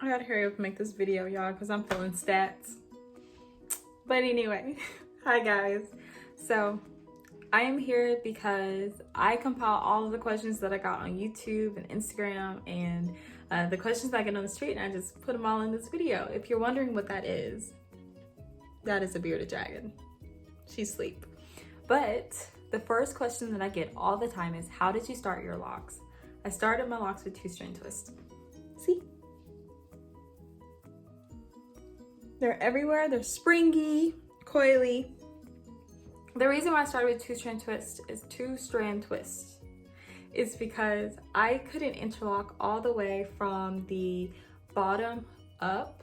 I gotta hurry up and make this video, y'all, because I'm feeling stats. But anyway, hi guys. So I am here because I compile all of the questions that I got on YouTube and Instagram and the questions that I get on the street, and I just put them all in this video. If you're wondering what that is a bearded dragon. She's asleep. But the first question that I get all the time is, how did you start your locks? I started my locks with 2-strand twist. See? They're everywhere. They're springy, coily. The reason why I started with 2-strand twist is because I couldn't interlock all the way from the bottom up.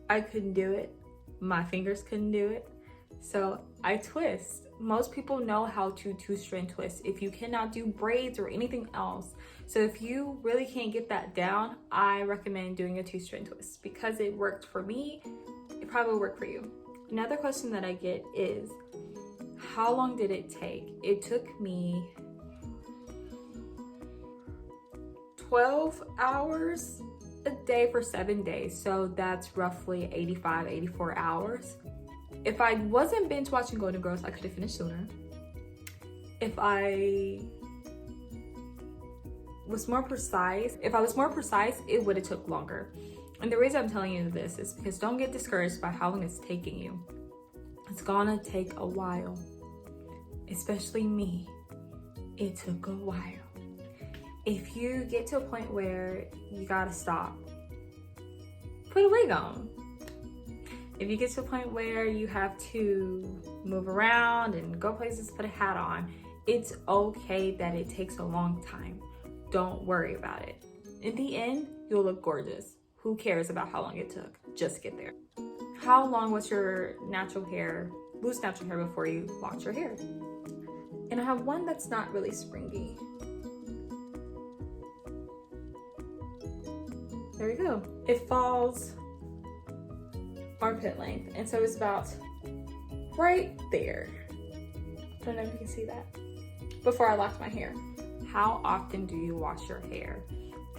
I couldn't do it. My fingers couldn't do it. So I twist. Most people know how to 2-strand twist if you cannot do braids or anything else. So if you really can't get that down, I recommend doing a 2-strand twist because it worked for me. It probably will work for you. Another question that I get is, how long did it take? It took me 12 hours a day for 7 days. So that's roughly 85, 84 hours. If I wasn't binge watching Golden Girls, I could have finished sooner. If I was more precise, it would have took longer. And the reason I'm telling you this is because don't get discouraged by how long it's taking you. It's gonna take a while. Especially me, it took a while. If you get to a point where you gotta stop, put a wig on. If you get to a point where you have to move around and go places, put a hat on, it's okay that it takes a long time. Don't worry about it. In the end, you'll look gorgeous. Who cares about how long it took? Just get there. How long was your loose natural hair before you locked your hair? And I have one that's not really springy. There we go. It falls armpit length, and so it's about right there. I don't know if you can see that. Before I locked my hair. How often do you wash your hair?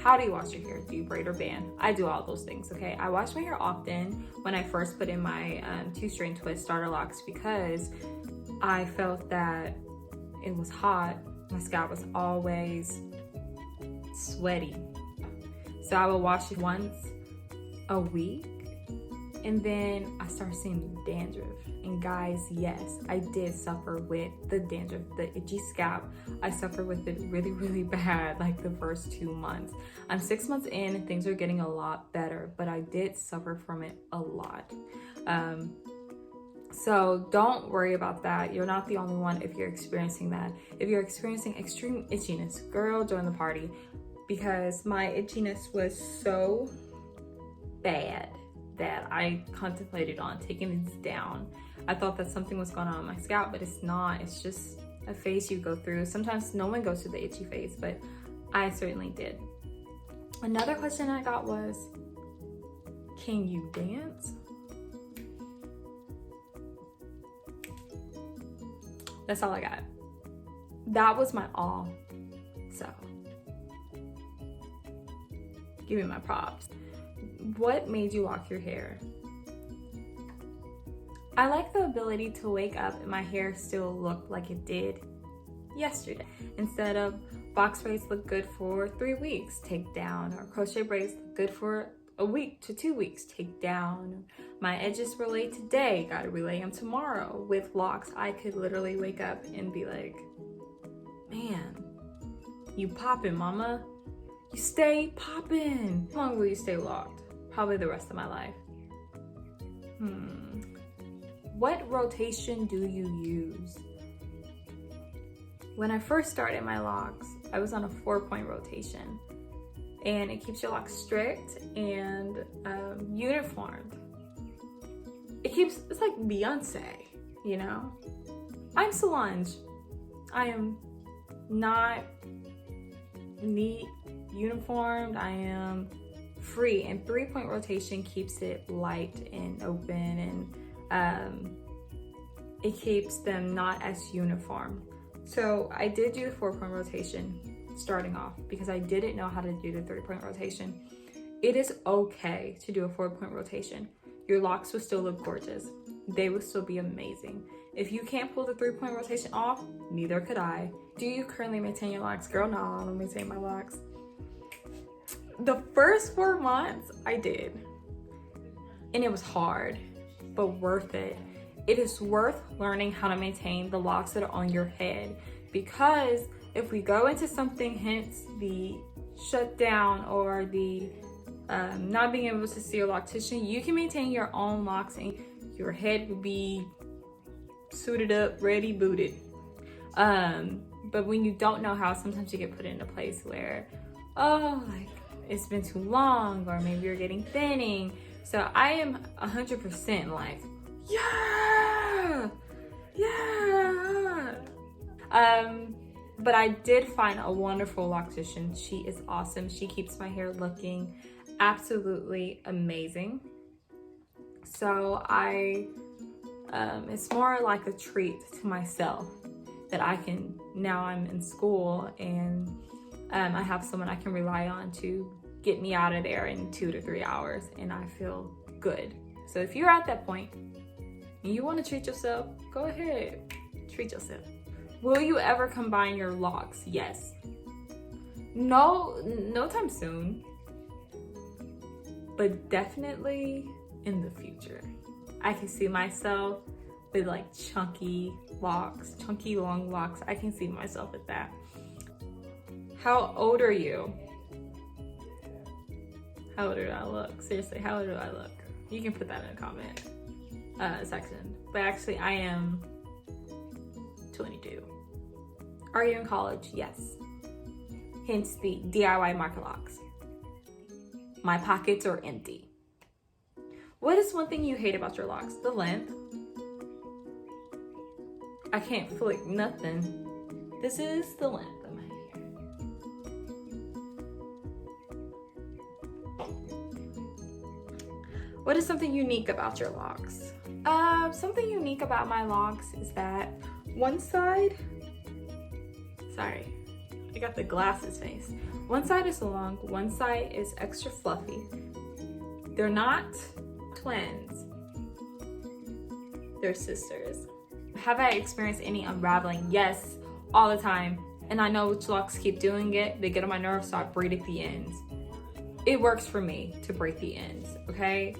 How do you wash your hair? Do you braid or band? I do all those things, okay? I wash my hair often when I first put in my 2-strand twist starter locks because I felt that it was hot. My scalp was always sweaty. So I would wash it once a week, and then I started seeing dandruff. And guys, yes, I did suffer with the dandruff, the itchy scalp. I suffered with it really, really bad, like the first 2 months. I'm 6 months in and things are getting a lot better, but I did suffer from it a lot. So don't worry about that. You're not the only one if you're experiencing that. If you're experiencing extreme itchiness, girl, join the party, because my itchiness was so bad that I contemplated on taking this down. I thought that something was going on my scalp, but it's not. It's just a phase you go through. Sometimes no one goes through the itchy phase, but I certainly did. Another question I got was, can you dance? That's all I got. That was my all. So, give me my props. What made you lock your hair? I like the ability to wake up and my hair still looked like it did yesterday. Instead of box braids look good for 3 weeks, take down, or crochet braids look good for a week to 2 weeks, take down. My edges were laid today, gotta relay them tomorrow. With locks, I could literally wake up and be like, man, you poppin', mama. You stay poppin'. How long will you stay locked? Probably the rest of my life. What rotation do you use? When I first started my locks, I was on a 4-point rotation, and it keeps your locks strict and uniformed. It's like Beyonce, you know? I'm Solange. I am not neat, uniformed. I am free, and 3-point rotation keeps it light and open, and it keeps them not as uniform. So I did do the 4-point rotation starting off because I didn't know how to do the 3-point rotation. It is okay to do a 4-point rotation. Your locks will still look gorgeous. They will still be amazing. If you can't pull the 3-point rotation off, neither could I. Do you currently maintain your locks? Girl, no, I don't maintain my locks. The first 4 months I did, and it was hard, but worth it. It is worth learning how to maintain the locks that are on your head, because if we go into something, hence the shutdown or the not being able to see your loctician, you can maintain your own locks and your head will be suited up, ready, booted. But when you don't know how, sometimes you get put in a place where, oh, like it's been too long, or maybe you're getting thinning. So I am 100% like, yeah. But I did find a wonderful loctician. She is awesome. She keeps my hair looking absolutely amazing. So it's more like a treat to myself that I can, now I'm in school and I have someone I can rely on to get me out of there in 2 to 3 hours, and I feel good. So if you're at that point and you want to treat yourself, go ahead, treat yourself. Will you ever combine your locks? Yes. No time soon, but definitely in the future. I can see myself with like chunky locks, chunky long locks. I can see myself with that. How old are you? How old do I look? Seriously, how old do I look? You can put that in a comment section. But actually, I am 22. Are you in college? Yes. Hence the DIY Microlocs. My pockets are empty. What is one thing you hate about your locks? The length. I can't flick nothing. This is the length of my hair. What is something unique about your locks? Something unique about my locks is that one side, sorry, I got the glasses face. One side is long, one side is extra fluffy. They're not twins, they're sisters. Have I experienced any unraveling? Yes, all the time. And I know which locks keep doing it. They get on my nerves, so I braid at the ends. It works for me to braid the ends, okay?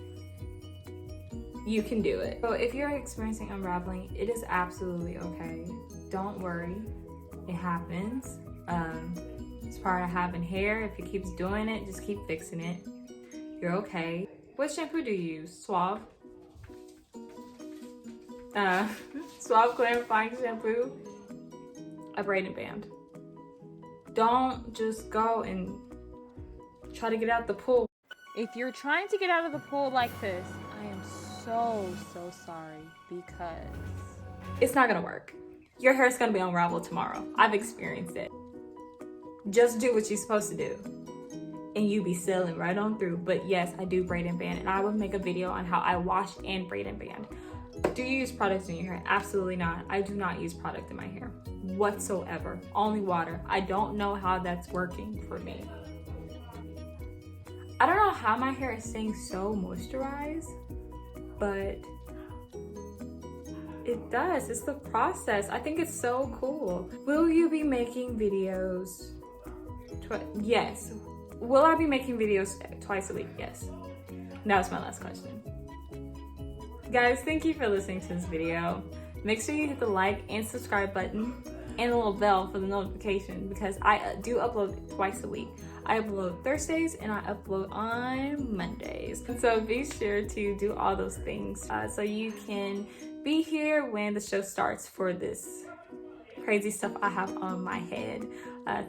You can do it. So if you're experiencing unraveling, it is absolutely okay. Don't worry, it happens. It's part of having hair. If it keeps doing it, just keep fixing it. You're okay. What shampoo do you use? Suave? Suave clarifying shampoo, a braiding band. Don't just go and try to get out the pool. If you're trying to get out of the pool like this, I am so sorry, because it's not gonna work. Your hair is gonna be unraveled tomorrow. I've experienced it. Just do what you're supposed to do and you be sailing right on through. But yes, I do braid and band, and I will make a video on how I wash and braid and band. Do you use products in your hair? Absolutely not. I do not use product in my hair whatsoever. Only water. I don't know how that's working for me. I don't know how my hair is staying so moisturized, but it does. It's the process. I think it's so cool. Will you be making videos? Yes. Will I be making videos twice a week? Yes. That was my last question. Guys, thank you for listening to this video. Make sure you hit the like and subscribe button and the little bell for the notification, because I do upload twice a week. I upload Thursdays and I upload on Mondays. And so be sure to do all those things so you can be here when the show starts for this crazy stuff I have on my head.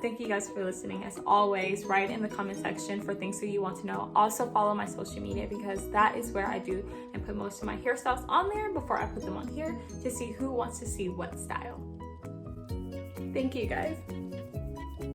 Thank you guys for listening. As always, write in the comment section for things that you want to know. Also follow my social media, because that is where I do and put most of my hairstyles on there before I put them on here, to see who wants to see what style. Thank you guys.